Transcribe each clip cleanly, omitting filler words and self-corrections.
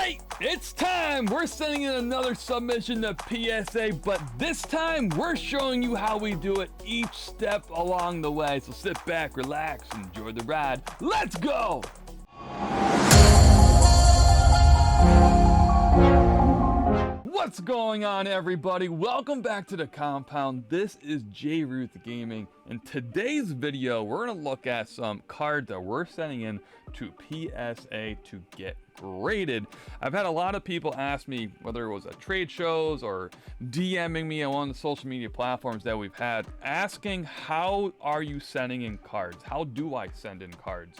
right, it's time. We're sending in another submission to PSA, but this time we're showing you how we do it each step along the way. So sit back, relax, enjoy the ride. Let's go. What's going on, everybody? Welcome back to the compound. This is JReuthGaming. In today's video, we're going to look at some cards that we're sending in to PSA to get graded. I've had a lot of people ask me, whether it was at trade shows or DMing me on one of the social media platforms that we've had, asking how are you sending in cards? How do I send in cards?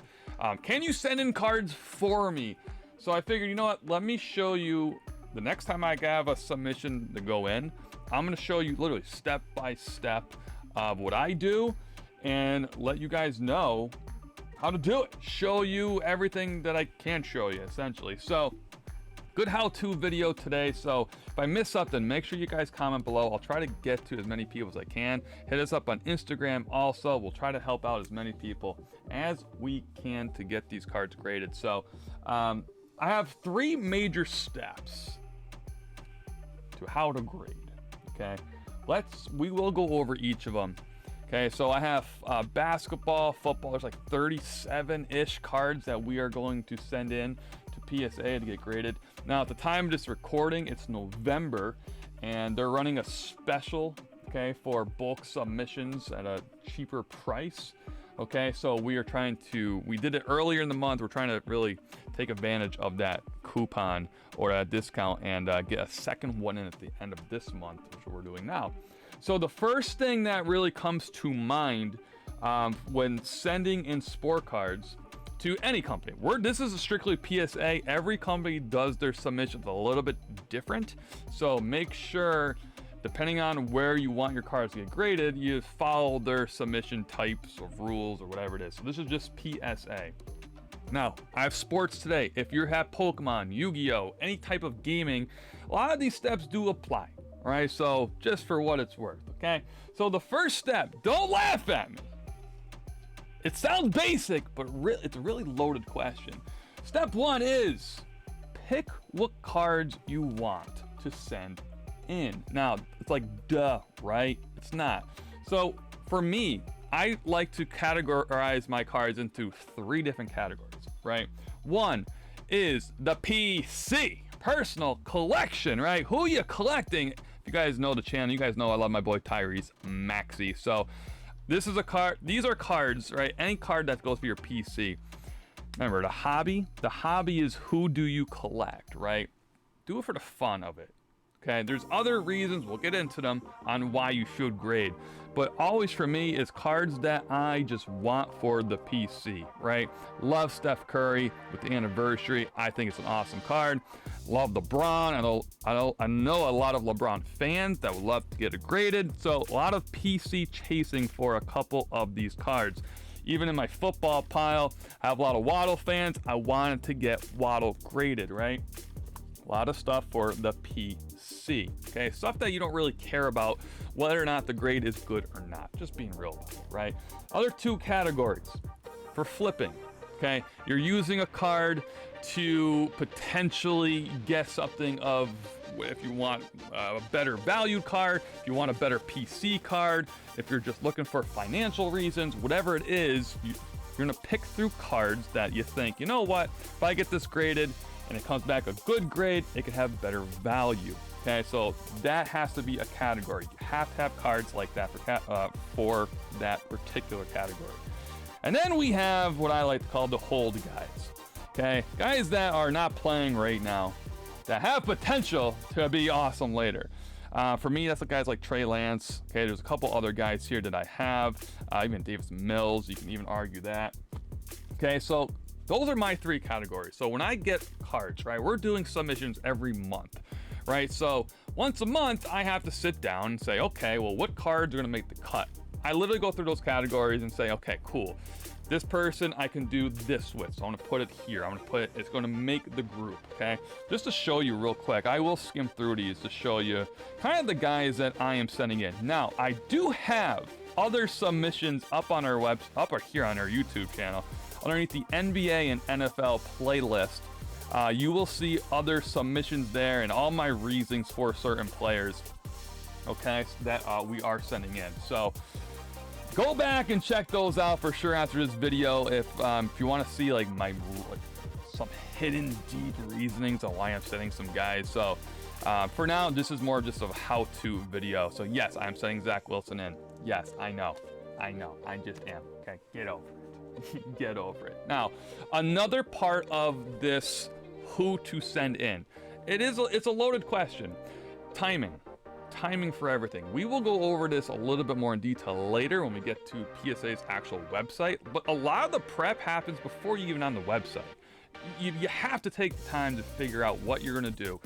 Can you send in cards for me? So I figured, you know what, let me show you. The next time I have a submission to go in, I'm going to show you literally step by step of what I do and let you guys know how to do it. Show you everything that I can show you, essentially. So, good how-to video today. So, if I miss something, make sure you guys comment below. I'll try to get to as many people as I can. Hit us up on Instagram also. We'll try to help out as many people as we can to get these cards graded. So, I have 3 major steps to how to grade. Okay, we will go over each of them. Okay, so I have basketball, football. There's like 37-ish cards that we are going to send in to PSA to get graded. Now, at the time of this recording, it's November, and they're running a special, okay, for bulk submissions at a cheaper price. Okay, so we did it earlier in the month. We're trying to really take advantage of that coupon or that discount and get a second one in at the end of this month, which we're doing now. So the first thing that really comes to mind when sending in sport cards to any company, this is a strictly PSA. Every company does their submissions a little bit different. So make sure, depending on where you want your cards to get graded, you follow their submission types or rules or whatever it is. So this is just PSA. Now, I have sports today. If you have Pokemon, Yu-Gi-Oh, any type of gaming, a lot of these steps do apply. All right, so just for what it's worth, okay? So the first step, don't laugh at me. It sounds basic, but it's a really loaded question. Step 1 is pick what cards you want to send in. Now, it's like, duh, right? It's not. So for me, I like to categorize my cards into 3 different categories, right? 1 is the PC, personal collection, right? Who you collecting? If you guys know the channel, you guys know I love my boy Tyrese Maxey. So this is a card. These are cards, right? Any card that goes for your PC. Remember, the hobby is who do you collect, right? Do it for the fun of it. Okay, there's other reasons, we'll get into them, on why you should grade. But always for me is cards that I just want for the PC, right? Love Steph Curry with the anniversary. I think it's an awesome card. Love LeBron. I know a lot of LeBron fans that would love to get it graded. So a lot of PC chasing for a couple of these cards. Even in my football pile, I have a lot of Waddle fans. I wanted to get Waddle graded, right? A lot of stuff for the PC, okay? Stuff that you don't really care about whether or not the grade is good or not. Just being real about it, right? Other 2 categories for flipping, okay? You're using a card to potentially get something of, if you want a better value card, if you want a better PC card, if you're just looking for financial reasons, whatever it is, you're gonna pick through cards that you think, you know what, if I get this graded, and it comes back a good grade, it could have better value. Okay, so that has to be a category. You have to have cards like that for that particular category. And then we have what I like to call the hold guys. Okay, guys that are not playing right now, that have potential to be awesome later. For me, that's the guys like Trey Lance. Okay, there's a couple other guys here that I have, even Davis Mills. You can even argue that. Okay, so those are my 3 categories. So when I get cards, right, we're doing submissions every month, right? So once a month, I have to sit down and say, okay, well, what cards are gonna make the cut? I literally go through those categories and say, okay, cool. This person I can do this with, so I'm gonna put it here. It's gonna make the group, okay? Just to show you real quick, I will skim through these to show you kind of the guys that I am sending in. Now, I do have other submissions up on our here on our YouTube channel, underneath the NBA and NFL playlist. You will see other submissions there and all my reasons for certain players, okay, that we are sending in. So go back and check those out for sure after this video if you want to see like some hidden deep reasonings on why I'm sending some guys. So for now, this is more just a how-to video. So yes, I'm sending Zach Wilson in. Yes, I know, I just am. Okay, get over it. Get over it. Now, another part of this who to send in, it's a loaded question. Timing for everything. We will go over this a little bit more in detail later when we get to PSA's actual website, but a lot of the prep happens before you even on the website. You have to take the time to figure out what you're going to do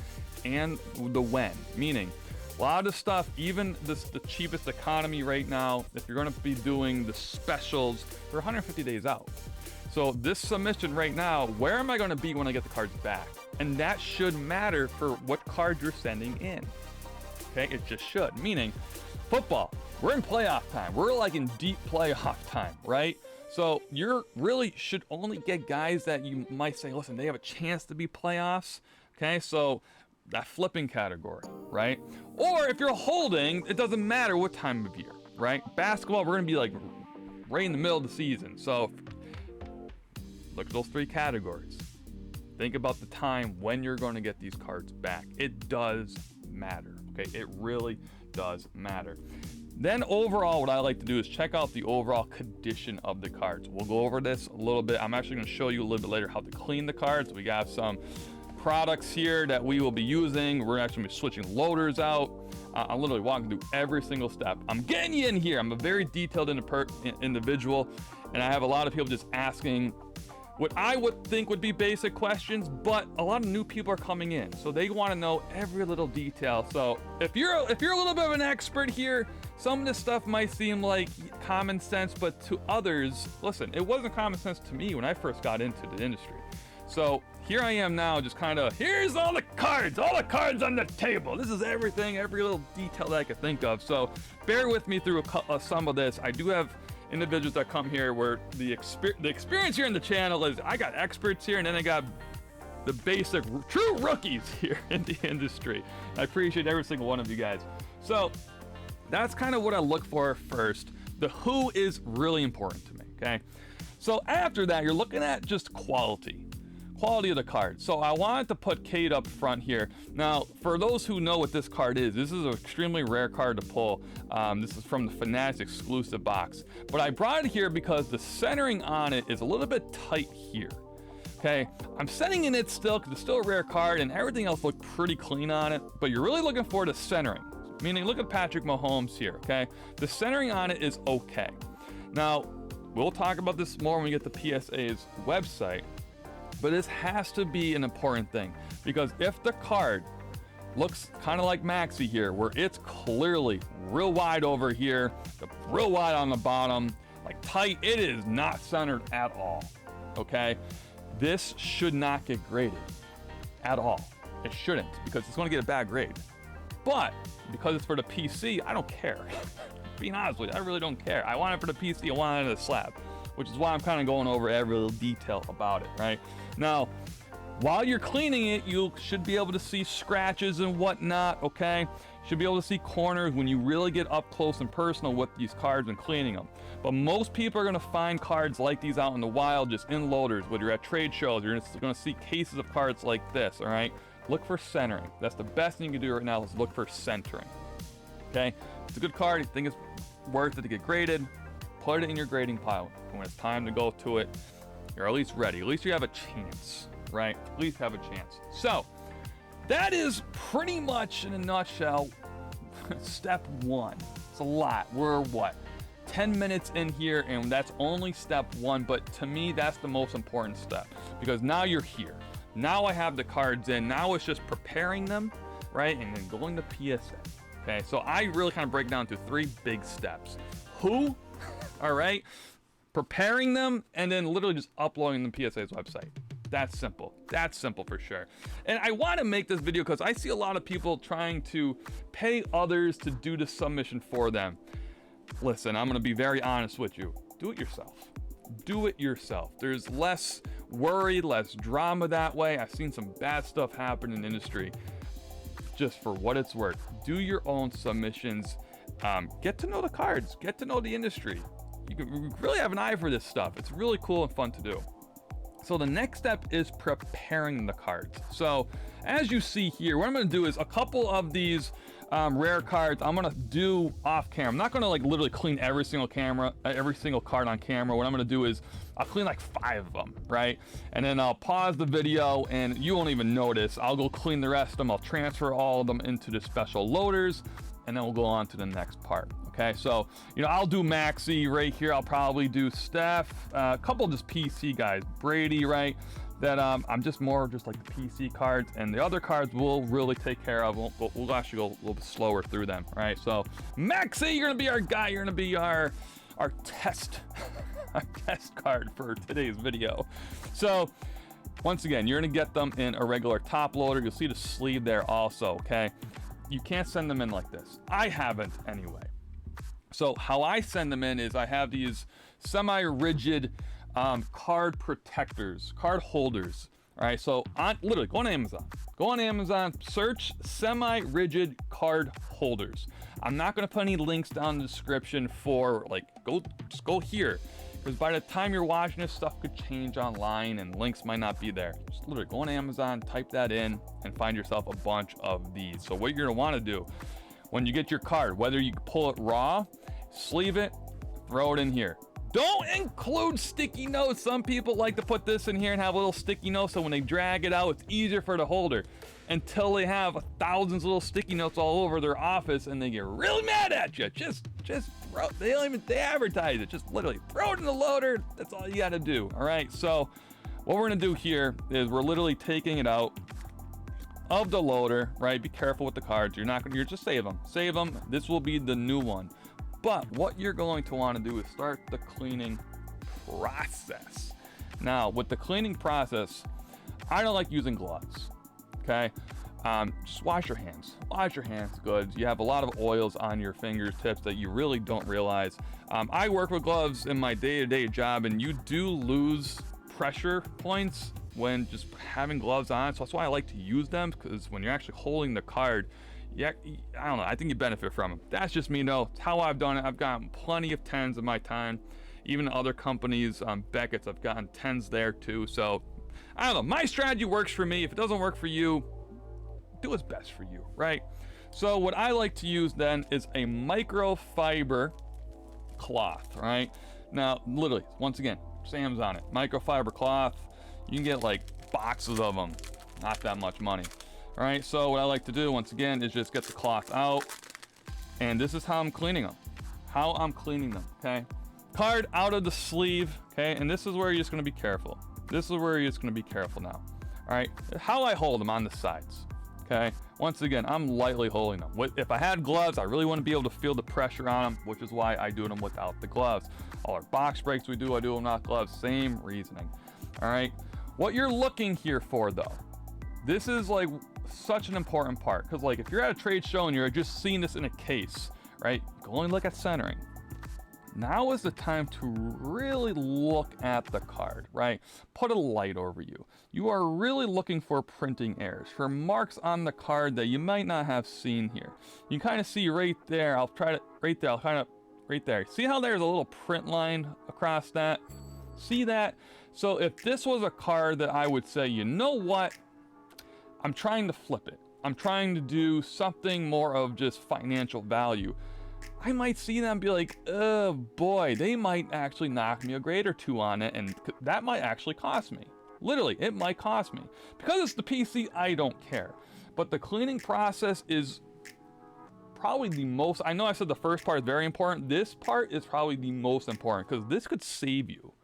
and the when, meaning a lot of the stuff, even the cheapest economy right now, if you're going to be doing the specials, they're 150 days out. So this submission right now, where am I going to be when I get the cards back? And that should matter for what card you're sending in. Okay, it just should. Meaning, football, we're in playoff time. We're like in deep playoff time, right? So you're really should only get guys that you might say, listen, they have a chance to be playoffs. Okay, so that flipping category, right? Or if you're holding, it doesn't matter what time of year, right? Basketball, we're gonna be like right in the middle of the season. So look at those three categories. Think about the time when you're going to get these cards back. It does matter, okay? It really does matter. Then overall, what I like to do is check out the overall condition of the cards. We'll go over this a little bit. I'm actually going to show you a little bit later how to clean the cards. We got some products here that we will be using. We're actually be switching loaders out. I'm literally walking through every single step. I'm getting you in here. I'm a very detailed individual, and I have a lot of people just asking what I would think would be basic questions, but a lot of new people are coming in, so they want to know every little detail. So if you're a little bit of an expert here, some of this stuff might seem like common sense, but to others, listen, it wasn't common sense to me when I first got into the industry. So here I am now, just kind of, here's all the cards on the table. This is everything, every little detail that I could think of. So bear with me through some of this. I do have individuals that come here where the experience here in the channel is I got experts here, and then I got the basic true rookies here in the industry. I appreciate every single one of you guys. So that's kind of what I look for first. The who is really important to me, okay? So after that, you're looking at just quality of the card. So I wanted to put Kate up front here. Now, for those who know what this card is, this is an extremely rare card to pull. This is from the Fanatics exclusive box. But I brought it here because the centering on it is a little bit tight here. Okay, I'm setting in it still because it's still a rare card and everything else looked pretty clean on it, but you're really looking for the centering. Meaning, look at Patrick Mahomes here, okay? The centering on it is okay. Now, we'll talk about this more when we get to PSA's website, but this has to be an important thing, because if the card looks kind of like Maxi here, where it's clearly real wide over here, real wide on the bottom, like tight, it is not centered at all, okay? This should not get graded at all. It shouldn't, because it's going to get a bad grade. But because it's for the PC, I don't care. Being honest with you, I really don't care. I want it for the PC, I want it in a slab, which is why I'm kind of going over every little detail about it, right? Now, while you're cleaning it, you should be able to see scratches and whatnot, okay? Should be able to see corners when you really get up close and personal with these cards and cleaning them. But most people are going to find cards like these out in the wild, just in loaders. Whether you're at trade shows, you're going to see cases of cards like this, all right? Look for centering. That's the best thing you can do right now, is look for centering, okay? If it's a good card, you think it's worth it to get graded, put it in your grading pile. And when it's time to go to it, you're at least ready. At least you have a chance, right? At least have a chance. So that is pretty much, in a nutshell, step one. It's a lot. We're what, 10 minutes in here, and that's only step one, but to me, that's the most important step, because now you're here. Now I have the cards in. Now it's just preparing them, right? And then going to PSA. Okay, so I really kind of break down to 3 big steps. Who, all right, preparing them, and then literally just uploading them to PSA's website. That's simple. That's simple for sure. And I want to make this video because I see a lot of people trying to pay others to do the submission for them. Listen, I'm going to be very honest with you. Do it yourself. Do it yourself. There's less worry, less drama that way. I've seen some bad stuff happen in the industry. Just for what it's worth, do your own submissions. Get to know the cards, get to know the industry. You can really have an eye for this stuff. It's really cool and fun to do. So the next step is preparing the cards. So as you see here, what I'm going to do is a couple of these rare cards I'm going to do off camera. I'm not going to like literally clean every single card on camera. What I'm going to do is I'll clean like 5 of them, right? And then I'll pause the video and you won't even notice. I'll go clean the rest of them. I'll transfer all of them into the special loaders, and then we'll go on to the next part. Okay, so, you know, I'll do Maxi right here. I'll probably do Steph, a couple just PC guys, Brady, right? That I'm just more just like the PC cards, and the other cards we'll really take care of. We'll actually go a little bit slower through them, right? So Maxi, you're gonna be our guy. You're gonna be our test, our test card for today's video. So once again, you're gonna get them in a regular top loader. You'll see the sleeve there also, okay? You can't send them in like this. I haven't anyway. So how I send them in is I have these semi-rigid card protectors, card holders. All right, so literally go on Amazon, search semi-rigid card holders. I'm not going to put any links down in the description for like, just go here, because by the time you're watching this, stuff could change online and links might not be there. Just literally go on Amazon, type that in, and find yourself a bunch of these. So what you're going to want to do when you get your card, whether you pull it raw, sleeve it, throw it in here. Don't include sticky notes. Some people like to put this in here and have a little sticky note, so when they drag it out, it's easier for the holder, until they have thousands of little sticky notes all over their office and they get really mad at you. Just throw, they advertise it. Just literally throw it in the loader. That's all you got to do. All right. So what we're going to do here is we're literally taking it out of the loader, right? Be careful with the cards. You're just save them. This will be the new one. But what you're going to want to do is start the cleaning process. Now, with the cleaning process, I don't like using gloves, okay? Just wash your hands. Wash your hands good. You have a lot of oils on your fingertips that you really don't realize. I work with gloves in my day-to-day job, and you do lose pressure points when just having gloves on. So that's why I like to use them, because when you're actually holding the card, yeah, I don't know, I think you benefit from them. That's just me though. It's how I've done it. I've gotten plenty of 10s in my time. Even other companies, Beckett's, I've gotten 10s there too. So I don't know, my strategy works for me. If it doesn't work for you, do what's best for you, right? So what I like to use then is a microfiber cloth, right? Now, literally, once again, Sam's on it. Microfiber cloth, you can get like boxes of them, not that much money. All right, so what I like to do, once again, is just get the cloth out, and this is how I'm cleaning them. Okay? Card out of the sleeve, okay? And this is where you're just gonna be careful. Now. All right, how I hold them on the sides, okay? Once again, I'm lightly holding them. If I had gloves, I really wouldn't be able to feel the pressure on them, which is why I do them without the gloves. All our box breaks I do them without gloves, same reasoning. All right, what you're looking here for though, this is like such an important part, because like if you're at a trade show and you're just seeing this in a case, right, go and look at centering. Now is the time to really look at the card, right? Put a light over you. You are really looking for printing errors, for marks on the card that you might not have seen here. You kind of see right there, right there. See how there's a little print line across that? See that? So if this was a card that I would say, you know what? I'm trying to flip it. I'm trying to do something more of just financial value. I might see them and be like, oh boy, they might actually knock me a grade or 2 on it, and that might actually cost me. Literally, it might cost me. Because it's the PC, I don't care. But the cleaning process is probably the most, I know I said the first part is very important. This part is probably the most important, because this could save you.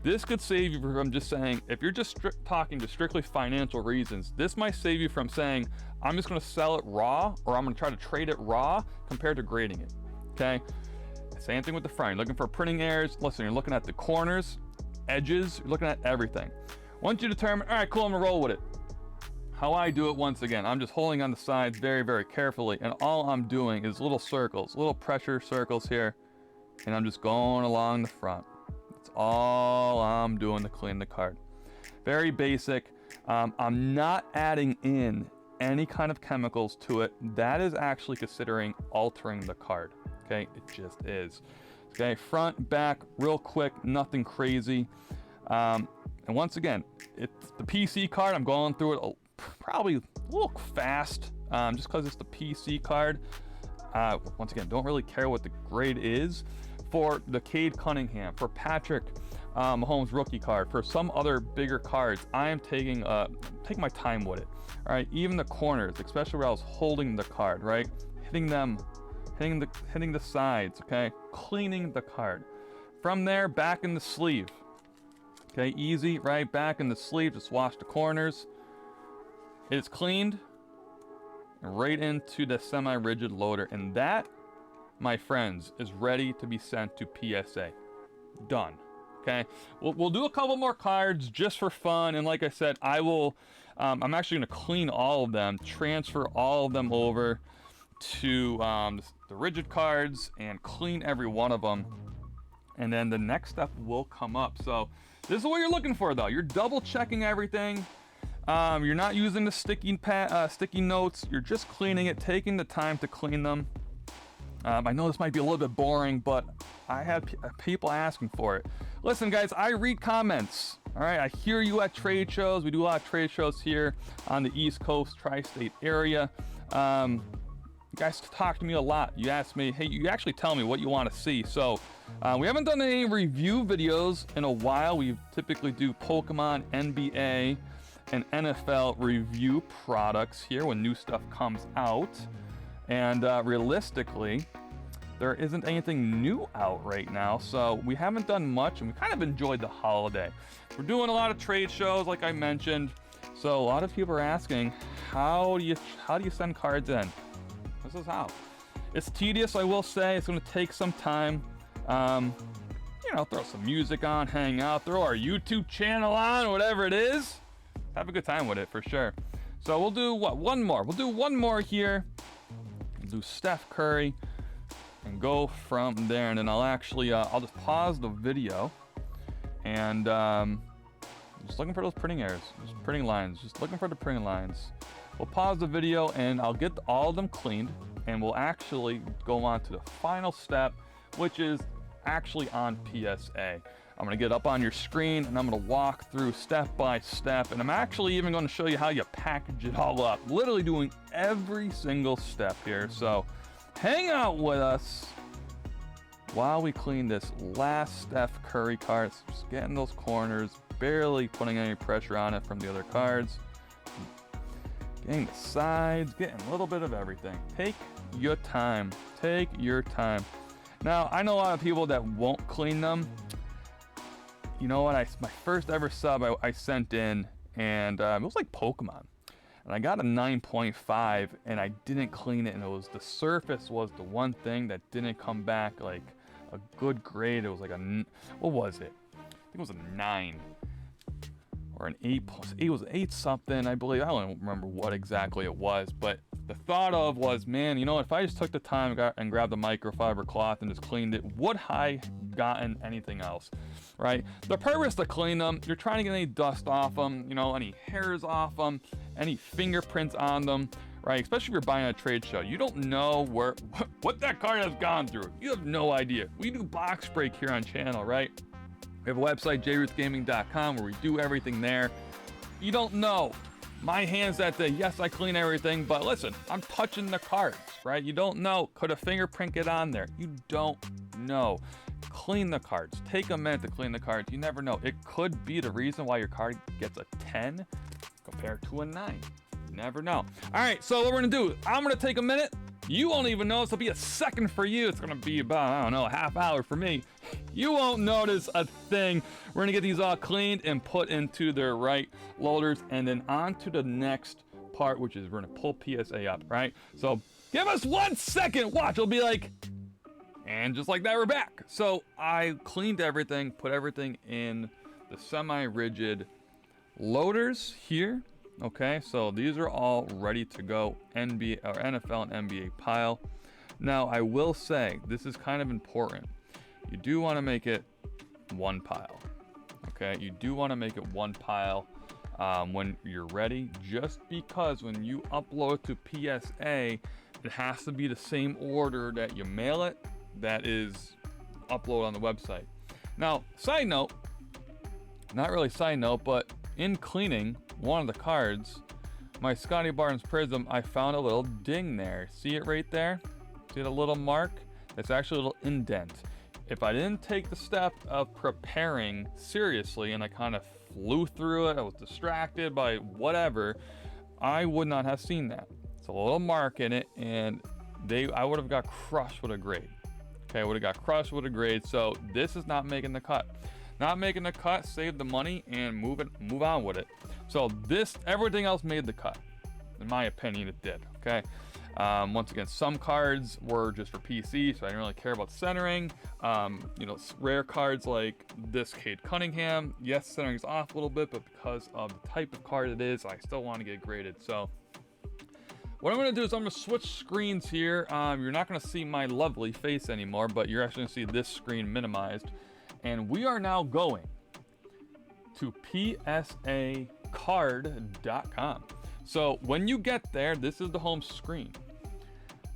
This could save you from just saying, if you're just talking to strictly financial reasons, this might save you from saying, I'm just gonna sell it raw, or I'm gonna try to trade it raw compared to grading it, okay? Same thing with the front. You're looking for printing errors. Listen, you're looking at the corners, edges, you're looking at everything. Once you determine, all right, cool, I'm gonna roll with it. How I do it, once again, I'm just holding on the sides very, very carefully, and all I'm doing is little circles, little pressure circles here, and I'm just going along the front. All I'm doing to clean the card. Very basic. I'm not adding in any kind of chemicals to it. That is actually considering altering the card. Okay, it just is. Okay, front, back, real quick, nothing crazy. And once again, it's the PC card. I'm going through it probably a little fast, just because it's the PC card. Once again, don't really care what the grade is. For the Cade Cunningham, for Patrick Mahomes rookie card, for some other bigger cards, I am taking my time with it. All right, even the corners, especially where I was holding the card, right, hitting them, hitting the sides. Okay, cleaning the card. From there, back in the sleeve. Okay, easy, right, back in the sleeve. Just wash the corners. It's cleaned, and right into the semi-rigid loader, and that, my friends, is ready to be sent to PSA. Done. Okay, we'll do a couple more cards just for fun, and like I said, I will. I'm actually going to clean all of them, transfer all of them over to the rigid cards, and clean every one of them. And then the next step will come up. So this is what you're looking for, though. You're double checking everything. You're not using the sticky notes. You're just cleaning it, taking the time to clean them. I know this might be a little bit boring, but I had people asking for it. Listen, guys, I read comments. All right, I hear you at trade shows. We do a lot of trade shows here on the East Coast, tri-state area. You guys talk to me a lot. You ask me, hey, you actually tell me what you want to see. So we haven't done any review videos in a while. We typically do Pokemon, NBA, and NFL review products here when new stuff comes out. And realistically, there isn't anything new out right now, so we haven't done much, and we kind of enjoyed the holiday. We're doing a lot of trade shows, like I mentioned, so a lot of people are asking, how do you send cards in? This is how. It's tedious, I will say. It's going to take some time. You know, throw some music on, hang out, throw our YouTube channel on, whatever it is. Have a good time with it for sure. So we'll do what? One more. We'll do one more here. We'll do Steph Curry and go from there. And then I'll actually, I'll just pause the video and just looking for those printing errors, just printing lines, just looking for the printing lines. We'll pause the video and I'll get all of them cleaned, and we'll actually go on to the final step, which is actually on PSA. I'm gonna get up on your screen and I'm gonna walk through step by step, and I'm actually even gonna show you how you package it all up, literally doing every single step here. So hang out with us while we clean this last Steph Curry card. Just getting those corners, barely putting any pressure on it from the other cards. Getting the sides, getting a little bit of everything. Take your time, take your time. Now, I know a lot of people that won't clean them. You know what, my first ever sub I sent in, and it was like Pokemon. And I got a 9.5 and I didn't clean it, and it was the surface was the one thing that didn't come back like a good grade. It was like what was it? I think it was a 9 or an 8 plus 8. It was 8 something, I believe. I don't remember what exactly it was, but the thought of was, man, you know, if I just took the time and grabbed the microfiber cloth and just cleaned it, would I gotten anything else, right? The purpose to clean them, you're trying to get any dust off them, you know, any hairs off them, any fingerprints on them, right? Especially if you're buying a trade show. You don't know what that card has gone through. You have no idea. We do box break here on channel, right? We have a website, JReuthGaming.com, where we do everything there. You don't know. My hands that day, yes, I clean everything, but listen, I'm touching the cards, right? You don't know. Could a fingerprint get on there? You don't know. Clean the cards. Take a minute to clean the cards. You never know. It could be the reason why your card gets a 10 compared to a 9. You never know. All right, so what we're gonna do, I'm gonna take a minute. You won't even notice. It'll be a second for you. It's gonna be about, I don't know, a half hour for me. You won't notice a thing. We're gonna get these all cleaned and put into their right loaders, and then on to the next part, which is we're gonna pull PSA up, right? So give us 1 second. Watch, it'll be like, and just like that, we're back. So I cleaned everything, put everything in the semi-rigid loaders here. Okay, so these are all ready to go, NBA or NFL and NBA pile. Now, I will say, this is kind of important. You do want to make it one pile. Okay, you do want to make it one pile. when you're ready, just because when you upload to PSA, it has to be the same order that you mail it that is upload on the website. Now, side note, not really side note, but in cleaning one of the cards, my Scotty Barnes Prism, I found a little ding there. See it right there? See the little mark? It's actually a little indent. If I didn't take the step of preparing seriously and I kind of flew through it, I was distracted by whatever, I would not have seen that. It's a little mark in it, and I would have got crushed with a grade. Okay, I would have got crushed with a grade. So this is not making the cut. Not making the cut, save the money and move on with it. So everything else made the cut. In my opinion, it did. Okay. Once again, some cards were just for PC, so I didn't really care about centering. Rare cards like this Cade Cunningham, yes, centering's off a little bit, but because of the type of card it is, I still want to get graded. So what I'm going to do is I'm going to switch screens here. You're not going to see my lovely face anymore, but you're actually going to see this screen minimized. And we are now going to psacard.com. So when you get there, this is the home screen.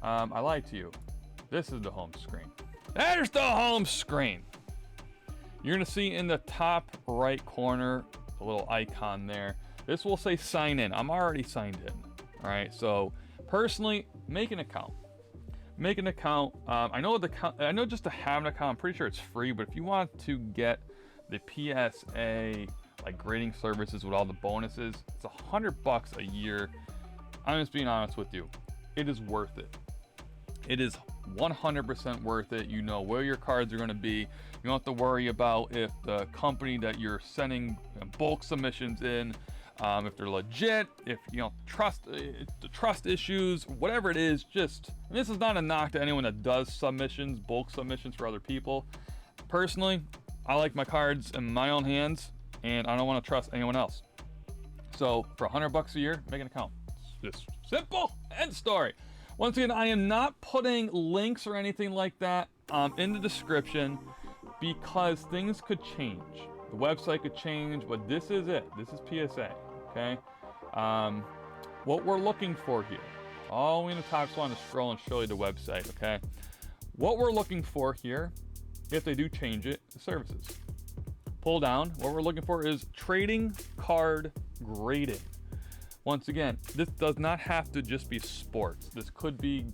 I lied to you. This is the home screen. There's the home screen. You're going to see in the top right corner a little icon there. This will say sign in. I'm already signed in. All right. So personally, make an account. Make an account. I know just to have an account, I'm pretty sure it's free, but if you want to get the PSA like grading services with all the bonuses, it's $100 a year. I'm just being honest with you. It is worth it. It is 100% worth it. You know where your cards are going to be. You don't have to worry about if the company that you're sending bulk submissions in, if they're legit, if you don't trust the trust issues, whatever it is. Just, this is not a knock to anyone that does submissions, bulk submissions for other people. Personally, I like my cards in my own hands, and I don't want to trust anyone else. So for $100 a year, make an account. It's just simple. End story. Once again, I am not putting links or anything like that in the description because things could change. The website could change, but this is it. This is PSA. Okay. What we're looking for here. All the way in the top, just want to scroll and show you the website. Okay. What we're looking for here, if they do change it, the services. Pull down. What we're looking for is trading card grading. Once again, this does not have to just be sports. This could be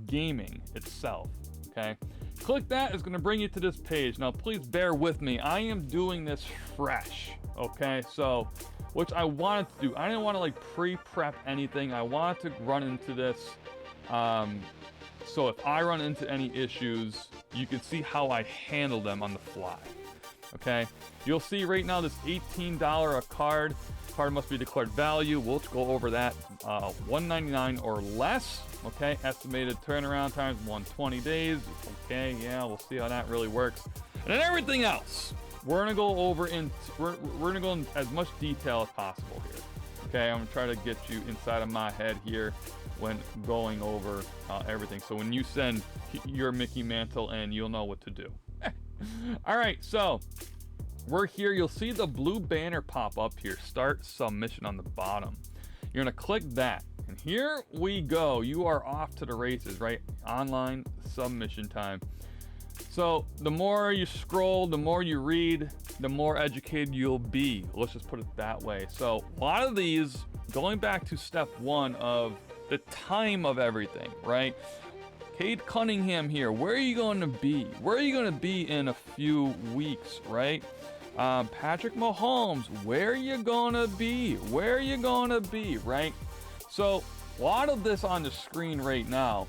gaming itself. Okay. Click that, it's going to bring you to this page. Now, please bear with me. I am doing this fresh. Okay. So, which I wanted to do. I didn't want to like pre-prep anything. I wanted to run into this. So if I run into any issues, you can see how I handle them on the fly. Okay. You'll see right now this $18 a card. Card must be declared value. We'll go over that. $199 or less. Okay. Estimated turnaround time is 120 days. Okay. Yeah. We'll see how that really works. And then everything else, we're going to go over we're going to go in as much detail as possible here. Okay. I'm going to try to get you inside of my head here when going over everything. So when you send your Mickey Mantle in, you'll know what to do. All right. So we're here. You'll see the blue banner pop up here. Start submission on the bottom. You're going to click that. And here we go. You are off to the races, right? Online submission time. So the more you scroll, the more you read, the more educated you'll be. Let's just put it that way. So a lot of these, going back to step one of the time of everything, right? Cade Cunningham here. Where are you going to be? Where are you going to be in a few weeks, right? Patrick Mahomes, where are you going to be? Where are you going to be, right? So a lot of this on the screen right now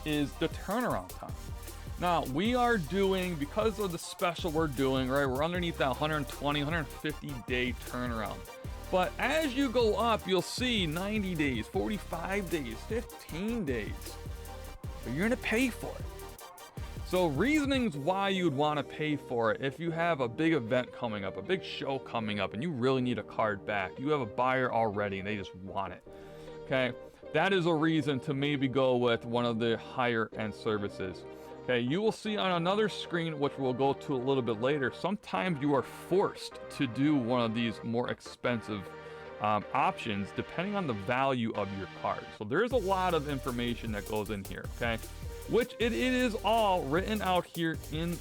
is the turnaround time. Now, we are doing, because of the special we're doing, right, we're underneath that 120, 150 day turnaround. But as you go up, you'll see 90 days, 45 days, 15 days. But you're going to pay for it. So reasonings why you'd want to pay for it: if you have a big event coming up, a big show coming up, and you really need a card back, you have a buyer already and they just want it. Okay, that is a reason to maybe go with one of the higher end services. Okay, you will see on another screen, which we'll go to a little bit later, sometimes you are forced to do one of these more expensive options depending on the value of your card. So there's a lot of information that goes in here, okay? Which it is all written out here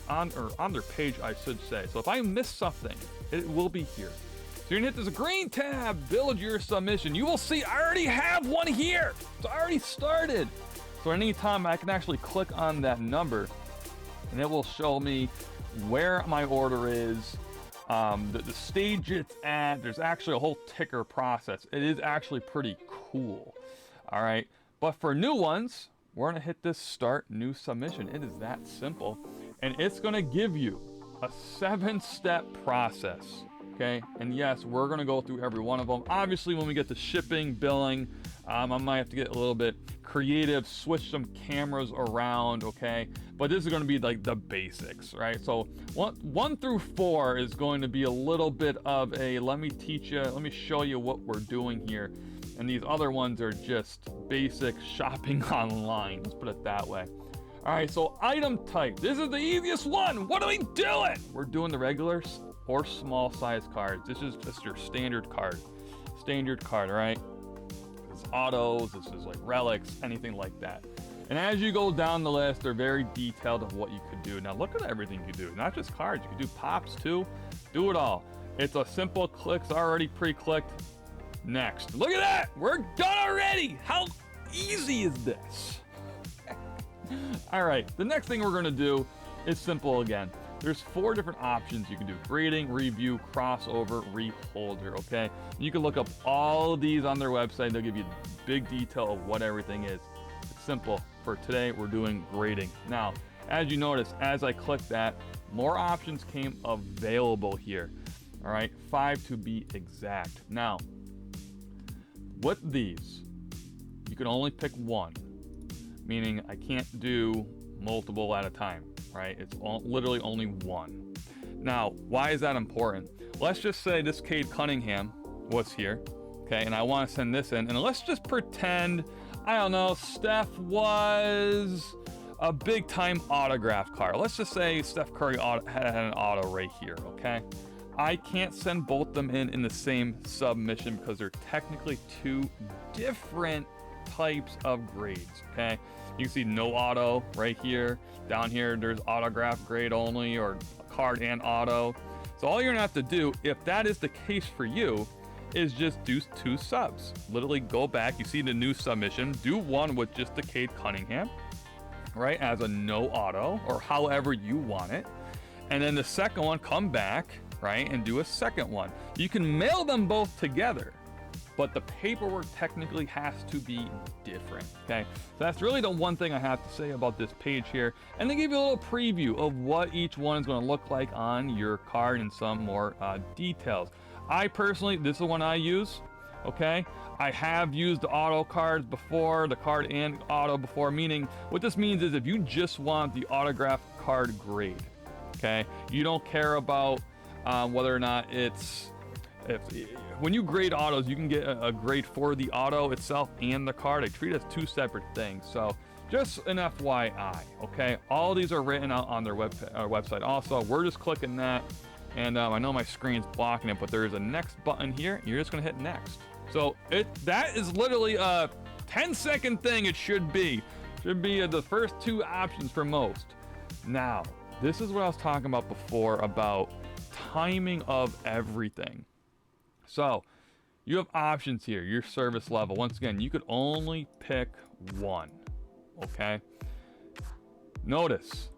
on their page, I should say. So if I miss something, it will be here. So you're gonna hit this green tab, build your submission. You will see I already have one here. It's already started. So anytime I can actually click on that number and it will show me where my order is, the stage it's at. There's actually a whole ticker process. It is actually pretty cool. All right, but for new ones, we're gonna hit this start new submission. It is that simple. And it's gonna give you a 7-step process, okay? And yes, we're gonna go through every one of them. Obviously, when we get to shipping, billing, I might have to get a little bit creative, switch some cameras around, okay? But this is gonna be like the basics, right? So 1 through 4 is going to be a little bit of a, let me show you what we're doing here. And these other ones are just basic shopping online, let's put it that way. All right, so item type. This is the easiest one. What are we doing? We're doing the regular or small size cards. This is just your standard card. Standard card, all right? This is autos, this is like relics, anything like that. And as you go down the list, they're very detailed of what you could do. Now look at everything you do, not just cards. You can do pops too, do it all. It's a simple click, it's already pre-clicked. Next, look at that, we're done already. How easy is this? All right, the next thing we're gonna do is simple again. There's 4 different options you can do: grading, review, crossover, reholder, okay? You can look up all of these on their website. They'll give you big detail of what everything is. It's simple. For today, we're doing grading. Now, as you notice, as I click that, more options came available here. All right, 5 to be exact. Now, with these, you can only pick one, meaning I can't do multiple at a time, right? It's literally only one. Now, why is that important? Let's just say this Cade Cunningham was here, okay, and I want to send this in, and let's just pretend, I don't know, Steph was a big time autograph card. Let's just say Steph Curry had an auto right here, okay? I can't send both them in the same submission because they're technically 2 different types of grades, okay? You can see no auto right here. Down here, there's autograph grade only, or card and auto. So all you're gonna have to do, if that is the case for you, is just do 2 subs. Literally go back, you see the new submission, do one with just the Cade Cunningham, right, as a no auto, or however you want it. And then the second one, come back, right, and do a second one. You can mail them both together, but the paperwork technically has to be different, okay? So that's really the one thing I have to say about this page here. And they give you a little preview of what each one is gonna look like on your card and some more details. I personally, this is the one I use, okay? I have used the auto cards before, the card and auto before, meaning what this means is if you just want the autograph card grade, okay? You don't care about whether or not it's, when you grade autos, you can get a grade for the auto itself and the card. I treat it as 2 separate things. So just an FYI, okay? All these are written out on their website. Also, we're just clicking that, and I know my screen's blocking it, but there is a next button here. You're just gonna hit next. So that is literally a 10-second thing. It should be the first 2 options for most. Now, this is what I was talking about before about timing of everything. So you have options here, your service level. Once again, you could only pick one, okay? Notice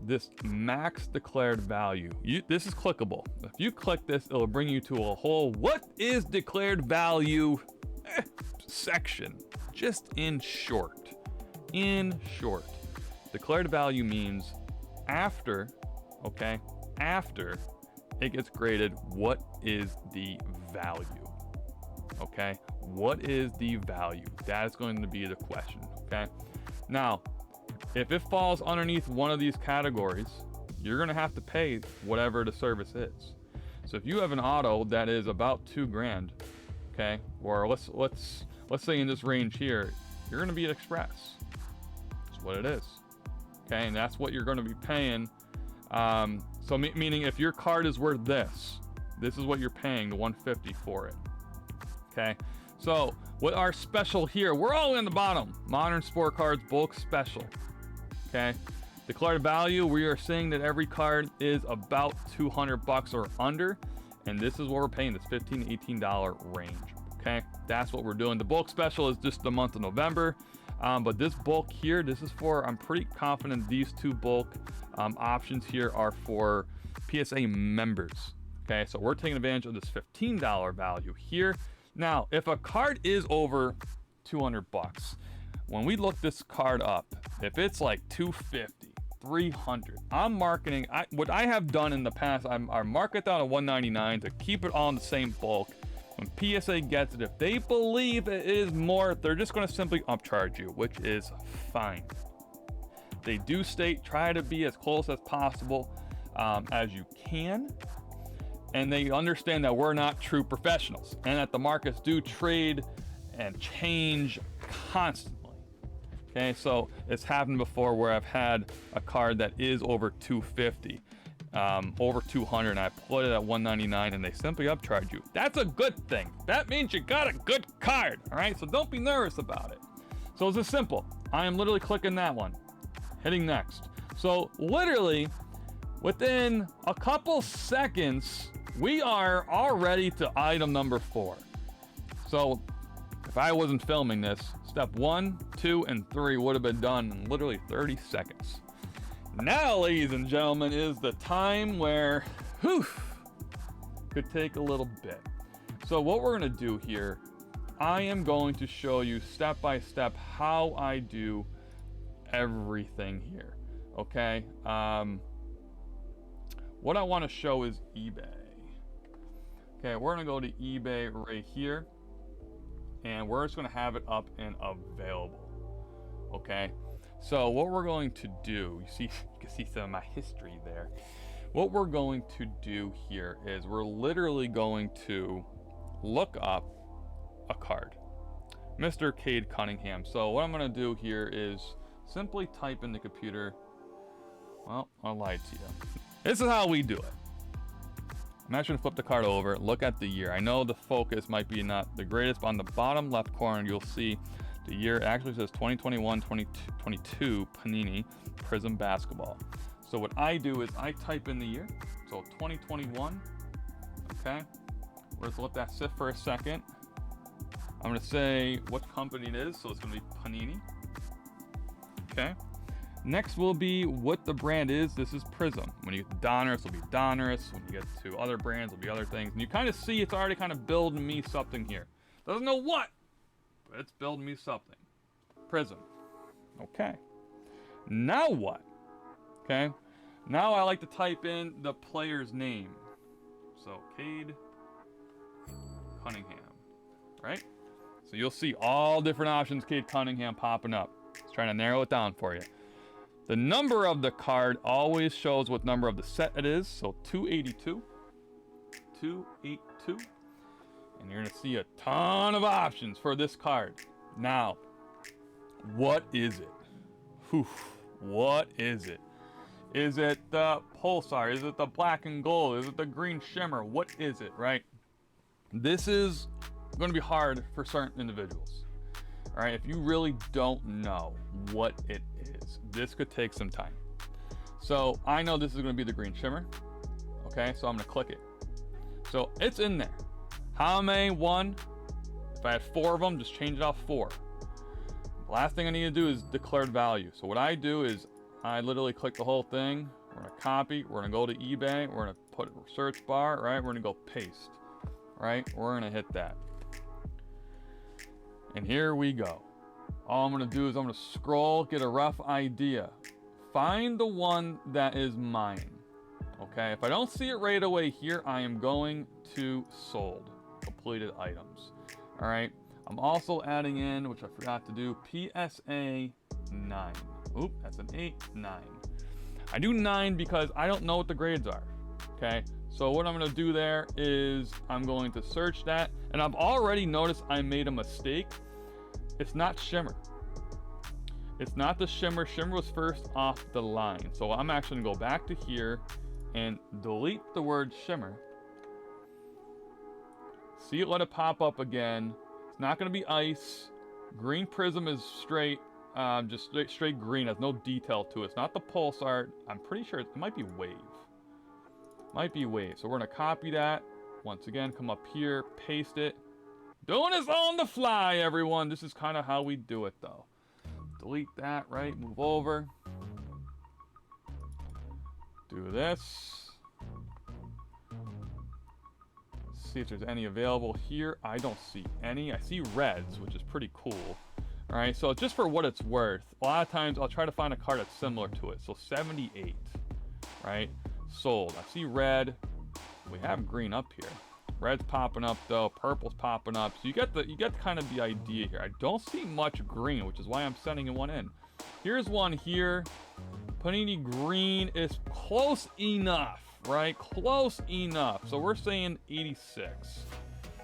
this max declared value. This is clickable. If you click this, it'll bring you to a whole what is declared value section. Just in short, declared value means after, okay, after it gets graded, what is the value? Okay, what is the value? That is going to be the question, okay? Now, if it falls underneath one of these categories, you're gonna have to pay whatever the service is. So if you have an auto that is about $2,000, okay, or let's say in this range here, you're gonna be at Express. That's what it is, Okay, and that's what you're going to be paying. So meaning if your card is worth this is what you're paying, the $150 for it. Okay, so with our special here, we're all in the bottom. Modern Sport Cards bulk special. Okay, declared value, we are saying that every card is about $200 or under, and this is what we're paying, this $15 to $18 range. Okay, that's what we're doing. The bulk special is just the month of November, but this bulk here, this is for, I'm pretty confident these two bulk options here are for PSA members. Okay, so we're taking advantage of this $15 value here. Now, if a card is over 200 bucks, when we look this card up, if it's like 250, 300, I'm marketing, what I have done in the past, I mark it down to 199 to keep it all in the same bulk. When PSA gets it, if they believe it is more, they're just going to simply upcharge you, which is fine. They do state try to be as close as possible as you can. And they understand that we're not true professionals and that the markets do trade and change constantly. Okay, so it's happened before where I've had a card that is over 250, over 200, and I put it at 199 and they simply upcharge you. That's a good thing. That means you got a good card, all right? So don't be nervous about it. So it's just simple. I am literally clicking that one, hitting next. So literally within a couple seconds, we are already to item number 4. So if I wasn't filming this, step 1, 2, and 3 would have been done in literally 30 seconds. Now, ladies and gentlemen, is the time where, could take a little bit. So what we're gonna do here, I am going to show you step by step how I do everything here, okay? What I wanna show is eBay. Okay, we're gonna go to eBay right here, and we're just gonna have it up and available. Okay, so what we're going to do, you can see some of my history there. What we're going to do here is we're literally going to look up a card, Mr. Cade Cunningham. So what I'm gonna do here is simply type in the computer. Well, I lied to you. This is how we do it. I'm actually gonna flip the card over, look at the year. I know the focus might be not the greatest, but on the bottom left corner, you'll see the year. It actually says 2021, 2022 Panini Prism Basketball. So what I do is I type in the year. So 2021, okay? We're gonna let that sit for a second. I'm gonna say what company it is. So it's gonna be Panini, okay? Next will be what the brand is. This is Prism. When you get to Donruss, it'll be Donruss. When you get to other brands, it'll be other things. And you kind of see it's already kind of building me something here. Doesn't know what, but it's building me something. Prism. Okay. Now what? Okay. Now I like to type in the player's name. So Cade Cunningham, right? So you'll see all different options Cade Cunningham popping up. Just trying to narrow it down for you. The number of the card always shows what number of the set it is. So 282, 282. And you're gonna see a ton of options for this card. Now, what is it? Whew, what is it? Is it the Pulsar? Is it the black and gold? Is it the green shimmer? What is it, right? This is gonna be hard for certain individuals. All right, if you really don't know what it is, this could take some time. So I know this is gonna be the green shimmer. Okay, so I'm gonna click it. So it's in there. How many? 1. If I had 4 of them, just change it off 4. The last thing I need to do is declared value. So what I do is I literally click the whole thing. We're gonna copy, we're gonna go to eBay, we're gonna put a search bar, right? We're gonna go paste, right? We're gonna hit that. And here we go. All I'm gonna do is I'm gonna scroll, get a rough idea. Find the one that is mine. Okay, if I don't see it right away here, I am going to sold, completed items. All right, I'm also adding in, which I forgot to do, PSA 9. Oop, that's an 8, 9. I do 9 because I don't know what the grades are. Okay, so what I'm gonna do there is I'm going to search that, and I've already noticed I made a mistake. It's not shimmer. It's not the shimmer. Shimmer was first off the line. So I'm actually gonna go back to here and delete the word shimmer. See it, let it pop up again. It's not gonna be ice. Green prism is straight, just straight green, has no detail to it. It's not the pulsar. I'm pretty sure it might be wave. Might be wave. So we're gonna copy that. Once again, come up here, paste it. Doing this on the fly, everyone. This is kind of how we do it, though. Delete that, right? Move over. Do this. See if there's any available here. I don't see any. I see reds, which is pretty cool. All right, so just for what it's worth, a lot of times I'll try to find a card that's similar to it. So 78, right? Sold. I see red. We have green up here. Red's popping up though, purple's popping up. So you get kind of the idea here. I don't see much green, which is why I'm sending one in. Here's one here. Panini green is close enough, right? Close enough. So we're saying 86,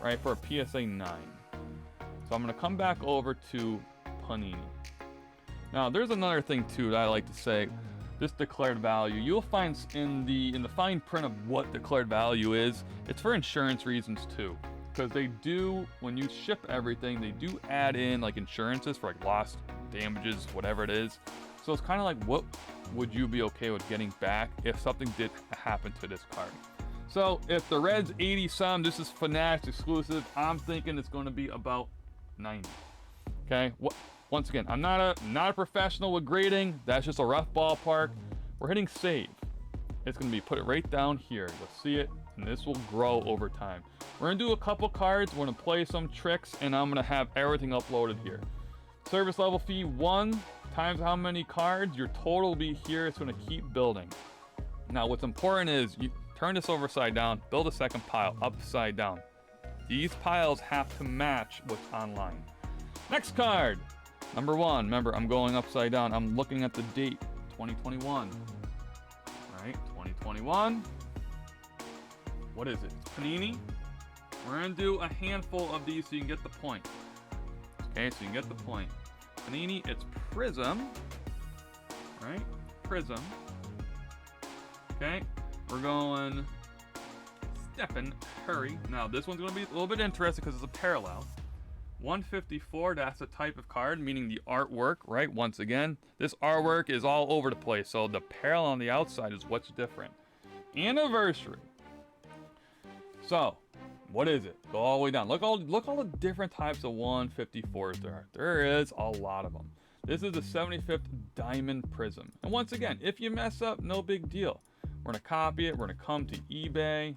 right, for a PSA 9. So I'm gonna come back over to Panini. Now there's another thing too that I like to say. This declared value, you'll find in the fine print of what declared value is. It's for insurance reasons too, because they do, when you ship everything, they do add in like insurances for like lost damages, whatever it is. So it's kind of like, what would you be okay with getting back if something did happen to this card? So if the red's 80 some, this is Fanatics exclusive, I'm thinking it's going to be about 90. Okay. Once again, I'm not a professional with grading. That's just a rough ballpark. We're hitting save. It's gonna be put it right down here. You'll see it, and this will grow over time. We're gonna do a couple cards. We're gonna play some tricks, and I'm gonna have everything uploaded here. Service level fee 1 times how many cards. Your total will be here. It's gonna keep building. Now, what's important is you turn this over side down, build a second pile upside down. These piles have to match what's online. Next card. Number 1, remember, I'm going upside down. I'm looking at the date, 2021. Right, 2021. What is it? It's Panini. We're gonna do a handful of these so you can get the point. Okay, so you can get the point. Panini, it's Prism. Right, Prism. Okay, we're going Stephen Curry. Now, this one's gonna be a little bit interesting because it's a parallel. 154, that's a type of card, meaning the artwork, right? Once again, this artwork is all over the place, so the parallel on the outside is what's different. Anniversary. So, what is it? Go all the way down. Look all the different types of 154s there are. There is a lot of them. This is the 75th Diamond Prism. And once again, if you mess up, no big deal. We're gonna copy it, we're gonna come to eBay.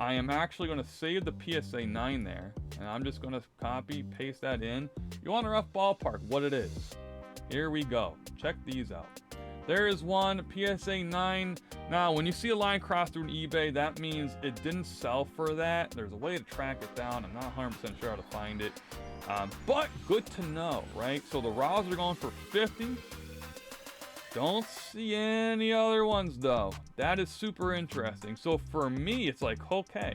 I am actually going to save the PSA 9 there, and I'm just going to copy, paste that in. You want a rough ballpark, what it is. Here we go. Check these out. There is one, PSA 9. Now, when you see a line cross through an eBay, that means it didn't sell for that. There's a way to track it down. I'm not 100% sure how to find it. But good to know, right? So the raws are going for 50. Don't see any other ones though. That is super interesting. So for me, it's like, okay,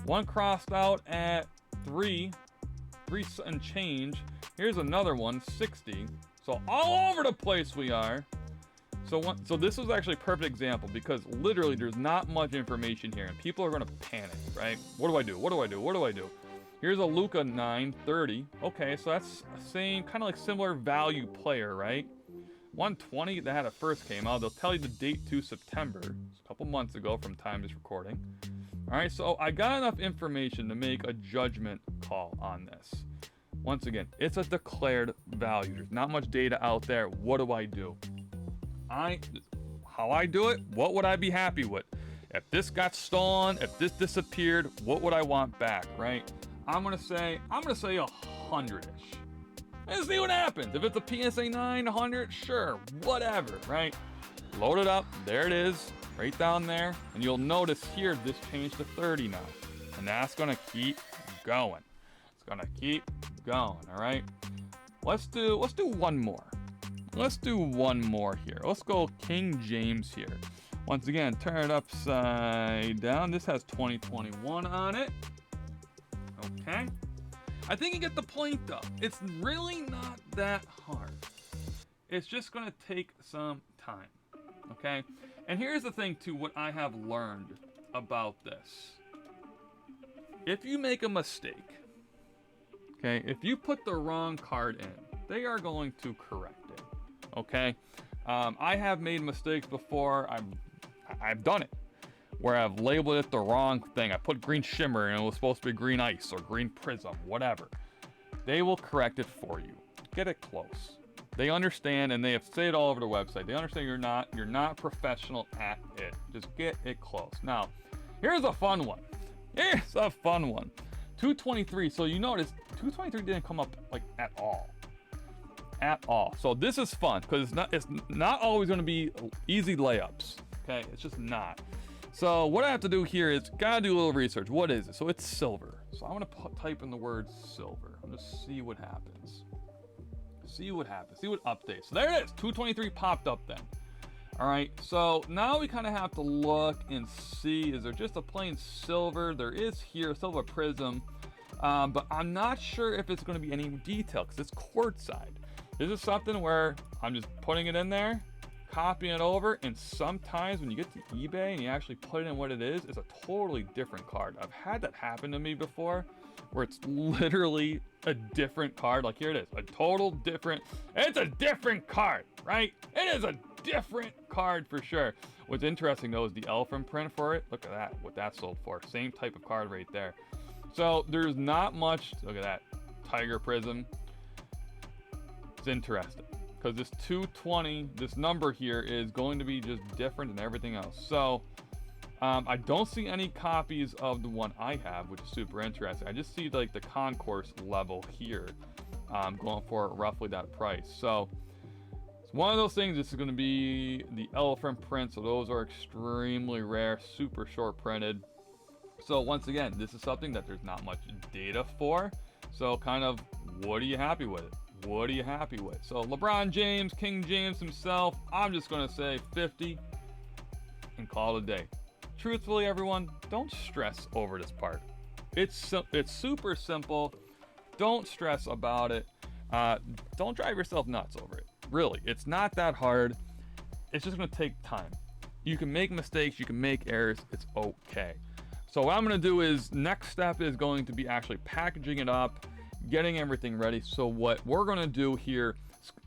one crossed out at 3 and change. Here's another one, 60. So all over the place we are. So this was actually a perfect example because literally there's not much information here and people are gonna panic, right? What do I do? What do I do? What do I do? Here's a Luka 930. Okay, so that's the same, kind of like similar value player, right? 120 that had it first came out. They'll tell you the date to September. It's a couple months ago from time this recording. All right, so I got enough information to make a judgment call on this. Once again, it's a declared value. There's not much data out there. What do I do? How I do it? What would I be happy with? If this got stolen, if this disappeared, what would I want back, right? I'm gonna say 100-ish. And see what happens. If it's a PSA 9, 100, sure, whatever, right? Load it up, there it is, right down there. And you'll notice here, this changed to 30 now. And that's gonna keep going. It's gonna keep going, all right? Let's do one more. Let's do one more here. Let's go King James here. Once again, turn it upside down. This has 2021 on it. Okay. I think you get the point though. It's really not that hard. it's just going to take some time, okay? And here's the thing too, what I have learned about this. If you make a mistake, okay, if you put the wrong card in, they are going to correct it, okay? I have made mistakes before. I've done it where I've labeled it the wrong thing. I put green shimmer and it was supposed to be green ice or green prism, whatever. They will correct it for you. Get it close. They understand, and they have said it all over the website. They understand you're not professional at it. Just get it close. Now, here's a fun one. Here's a fun one. 223. So you notice 223 didn't come up like at all. At all. So this is fun because it's not always going to be easy layups. Okay, it's just not. So what I have to do here is gotta do a little research. What is it? So it's silver. So I'm gonna type in the word silver. I'm gonna see what happens. See what happens. See what updates. So there it is. 223 popped up then. All right. So now we kind of have to look and see. Is there just a plain silver? There is here silver prism, but I'm not sure if it's going to be any detail because it's courtside. This is something where I'm just putting it in there, copying it over, and sometimes when you get to eBay and you actually put in what it is, it's a totally different card. I've had that happen to me before where it's literally a different card. Like here it is, a total different, it's a different card, right? It is a different card for sure. What's interesting though is the elephant print for it. Look at that, what that sold for. Same type of card right there. So there's not much, look at that, tiger prism. It's interesting because this 220, this number here is going to be just different than everything else. So I don't see any copies of the one I have, which is super interesting. I just see like the concourse level here going for roughly that price. So it's one of those things. This is going to be the elephant print. So those are extremely rare, super short printed. So once again, this is something that there's not much data for. So kind of, what are you happy with? What are you happy with? So LeBron James, King James himself, I'm just going to say 50 and call it a day. Truthfully, everyone, don't stress over this part. It's super simple. Don't stress about it. Don't drive yourself nuts over it. Really, it's not that hard. It's just going to take time. You can make mistakes. You can make errors. It's okay. So what I'm going to do is, next step is going to be actually packaging it up, getting everything ready. So what we're going to do here,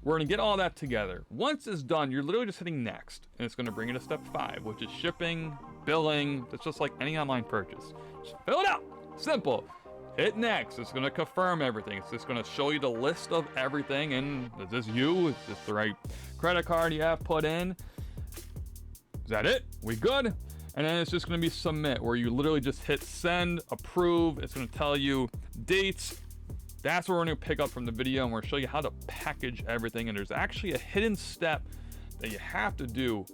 we're going to get all that together. Once it's done, you're literally just hitting next, and it's going to bring you to step 5, which is shipping, billing. It's just like any online purchase. Just fill it out. Simple. Hit next. It's going to confirm everything. It's just going to show you the list of everything. And is this you? Is this the right credit card you have put in? Is that it? We good? And then it's just going to be submit, where you literally just hit send, approve. It's going to tell you dates. That's where we're going to pick up from the video, and we're going to show you how to package everything. And there's actually a hidden step that you have to do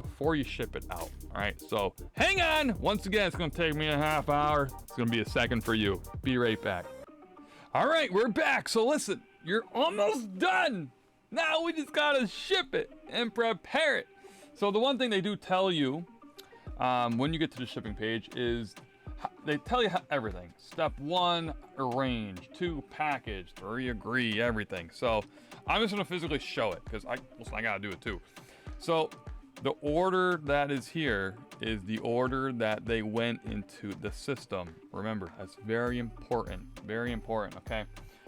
before you ship it out. All right, so hang on. Once again, it's going to take me a half hour. It's going to be a second for you. Be right back. All right, we're back. So listen, you're almost done. Now we just got to ship it and prepare it. So the one thing they do tell you when you get to the shipping page is they tell you everything. Step 1, arrange. 2, package. 3, agree, everything. So I'm just going to physically show it because I got to do it too. So the order that is here is the order that they went into the system. Remember, that's very important. Very important, okay?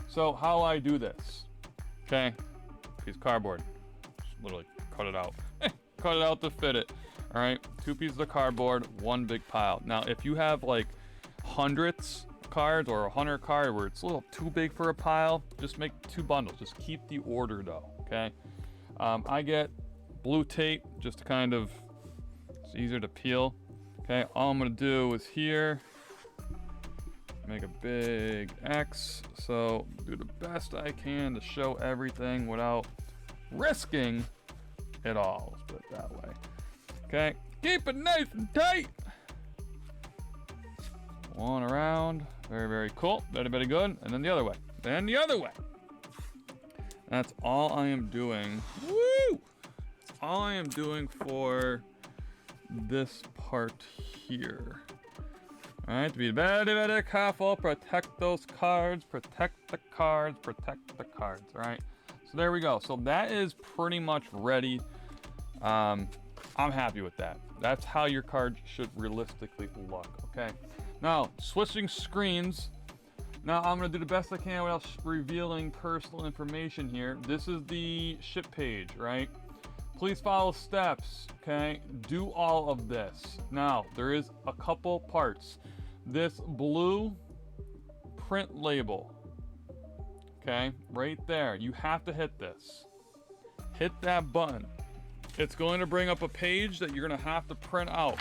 So how I do this, okay? Piece of cardboard. Just literally cut it out. Cut it out to fit it. All right, 2 pieces of cardboard, 1 big pile. Now, if you have like hundreds cards or 100 card where it's a little too big for a pile, just make 2 bundles. Just keep the order though, okay? I get blue tape just to kind of, it's easier to peel. Okay, all I'm gonna do is here, make a big X. So do the best I can to show everything without risking it all. Let's put it that way. Okay, keep it nice and tight. One around, very, very cool, very, very good. And then the other way, then the other way. That's all I am doing. Woo! That's all I am doing for this part here. All right, to be very, very careful, protect those cards, protect the cards, protect the cards, all right? So there we go. So that is pretty much ready. I'm happy with that. That's how your card should realistically look, okay? Now, switching screens. Now, I'm gonna do the best I can without revealing personal information here. This is the ship page, right? Please follow steps, okay? Do all of this. Now, there is a couple parts. This blue print label, okay? Right there, you have to hit this. Hit that button. It's going to bring up a page that you're gonna have to print out.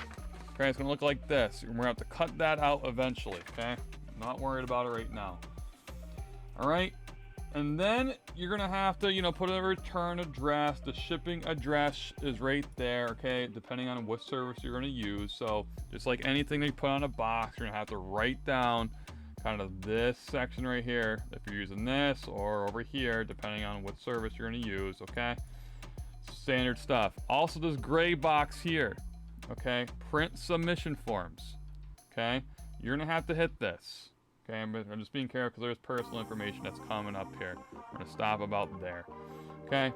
Okay, it's gonna look like this. We're gonna have to cut that out eventually, okay? Not worried about it right now. All right, and then you're gonna have to, you know, put a return address. The shipping address is right there, okay? Depending on what service you're gonna use. So just like anything that you put on a box, you're gonna have to write down kind of this section right here if you're using this, or over here, depending on what service you're gonna use, okay? Standard stuff. Also, this gray box here, okay? Print submission forms, okay? You're gonna have to hit this, okay? I'm just being careful because there's personal information that's coming up here. We're gonna stop about there, okay?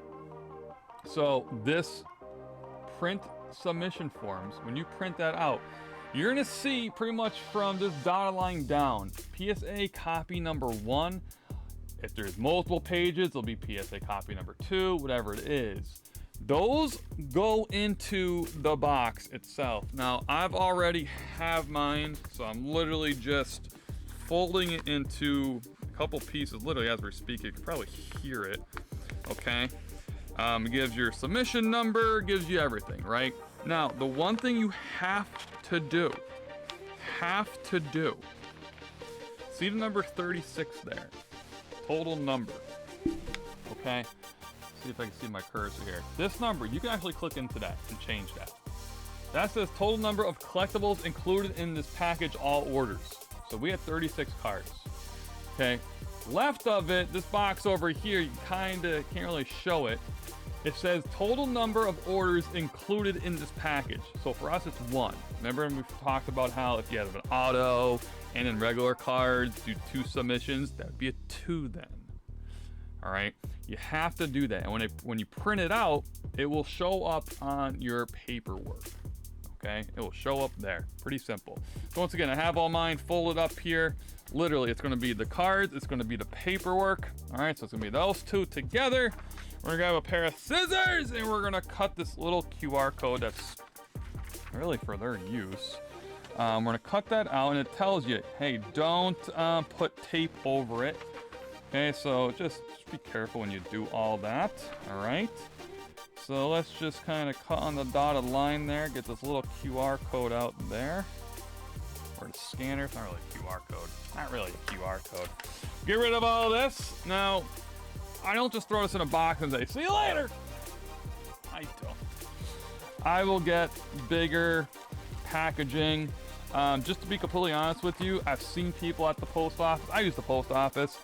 So this print submission forms, when you print that out, you're gonna see pretty much from this dotted line down, PSA copy number 1. If there's multiple pages, it'll be PSA copy number 2, whatever it is. Those go into the box itself. Now, I've already have mine, so I'm literally just folding it into a couple pieces, literally as we're speaking. You can probably hear it, okay? It gives your submission number, gives you everything, right? Now, the one thing you have to do, see the number 36 there, total number, okay? See if I can see my cursor here. This number, you can actually click into that and change that. That says total number of collectibles included in this package, all orders. So we had 36 cards, okay? Left of it, this box over here, you kinda can't really show it. It says total number of orders included in this package. So for us, it's 1. Remember when we talked about how if you have an auto and in regular cards, do 2 submissions, that would be a 2 then. All right, you have to do that. And when you print it out, it will show up on your paperwork, okay? It will show up there, pretty simple. So once again, I have all mine folded up here. Literally, it's gonna be the cards, it's gonna be the paperwork. All right, so it's gonna be those 2 together. We're gonna grab a pair of scissors and we're gonna cut this little QR code that's really for their use. We're gonna cut that out and it tells you, hey, don't put tape over it. Okay, so just be careful when you do all that, all right? So let's just kind of cut on the dotted line there, get this little QR code out there. Or the scanner, it's not really a QR code. Not really a QR code. Get rid of all this. Now, I don't just throw this in a box and say, see you later. I don't. I will get bigger packaging. Just to be completely honest with you, I've seen people at the post office. I use the post office.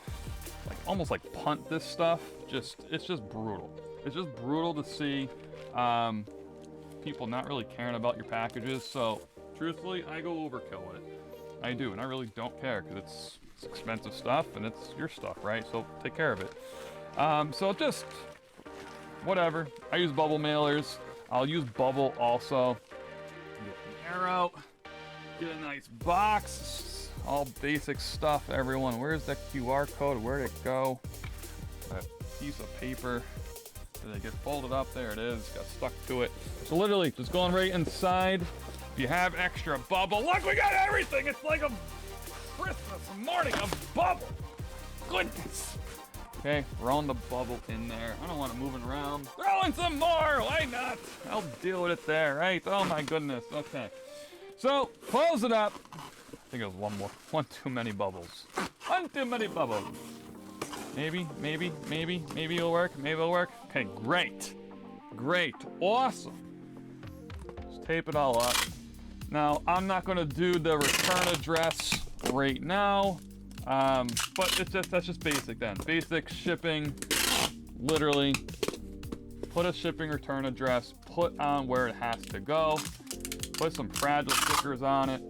Almost like punt this stuff. It's just brutal. It's just brutal to see people not really caring about your packages. So truthfully, I go overkill with it. I do, and I really don't care because it's expensive stuff and it's your stuff, right? So take care of it. So just whatever. I use bubble mailers. I'll use bubble also. Get the air out. Get a nice box. All basic stuff, everyone. Where's that QR code? Where'd it go? That piece of paper. Did it get folded up? There it is. Got stuck to it. So literally, just going right inside. If you have extra bubble, look, we got everything. It's like a Christmas morning of bubble. Goodness. Okay, throwing the bubble in there. I don't want it moving around. Throw in some more. Why not? I'll deal with it there, right? Oh my goodness. Okay. So close it up. I think it was one too many bubbles. One too many bubbles. Maybe it'll work. Maybe it'll work. Okay, great. Awesome. Just tape it all up. Now, I'm not gonna do the return address right now, but that's just basic then. Basic shipping, literally, put a shipping return address, put on where it has to go, put some fragile stickers on it,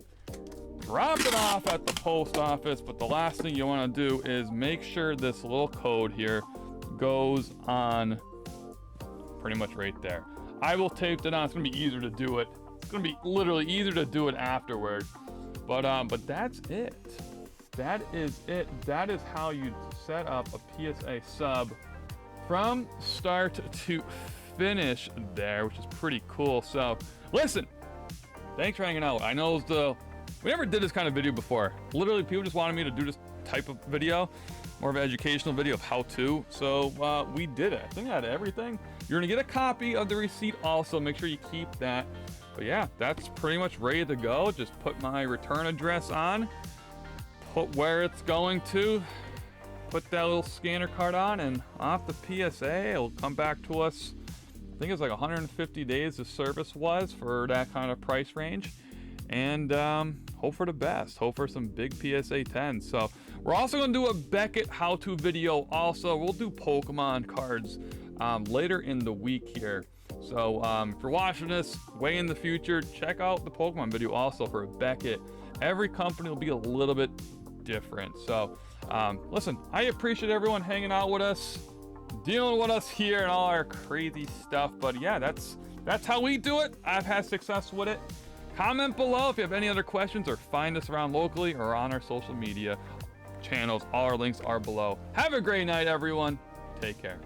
drop it off at the post office, but the last thing you want to do is make sure this little code here goes on pretty much right there. I will tape it on. It's gonna be easier to do it. It's gonna be literally easier to do it afterward. But that's it. That is it. That is how you set up a PSA sub from start to finish there, which is pretty cool. So listen, thanks for hanging out. I know we never did this kind of video before. Literally, people just wanted me to do this type of video, more of an educational video of how to. So we did it. I think I had everything. You're gonna get a copy of the receipt also. Make sure you keep that. But yeah, that's pretty much ready to go. Just put my return address on, put where it's going to, put that little scanner card on, and off the PSA, it'll come back to us. I think it's like 150 days the service was for that kind of price range. And hope for the best. Hope for some big PSA 10s. So we're also going to do a Beckett how-to video also. We'll do Pokemon cards later in the week here. So if you're watching this way in the future, check out the Pokemon video also for Beckett. Every company will be a little bit different. So listen, I appreciate everyone hanging out with us, dealing with us here and all our crazy stuff. But yeah, that's how we do it. I've had success with it. Comment below if you have any other questions, or find us around locally or on our social media channels. All our links are below. Have a great night, everyone. Take care.